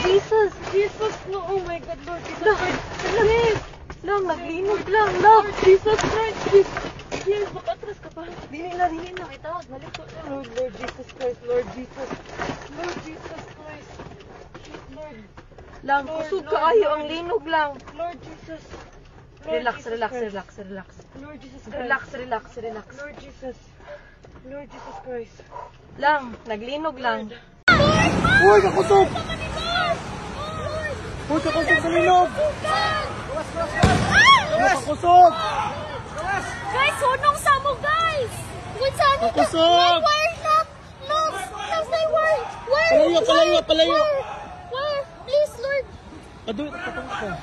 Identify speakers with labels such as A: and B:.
A: Jesus.
B: Jesus, no, oh my God, Lord Jesus Christ. Yes.
A: Lang, naglinog lang. Lord
B: Jesus Christ. Yes, makatras ka pa.
A: Dili na.
B: Ay, tawag, balik ko. Lord Jesus Christ, Lord Jesus. Lord Jesus Christ. Lord.
A: Lang, kusog kaayo ang linog lang.
B: Lord Jesus.
A: Relax.
B: Lord Jesus Christ.
A: Relax.
B: Lord Jesus. Lord Jesus Christ.
A: Lang, naglinog lang.
C: Uy, kakusog! Uy, kakusog sa linog! Kakusog!
D: Guys, sunong sa mo, guys! Wait, saan ito?
C: Kakusog!
D: Where?
C: Palayo!
D: Where? Please, Lord.
C: Aduh, kakusog.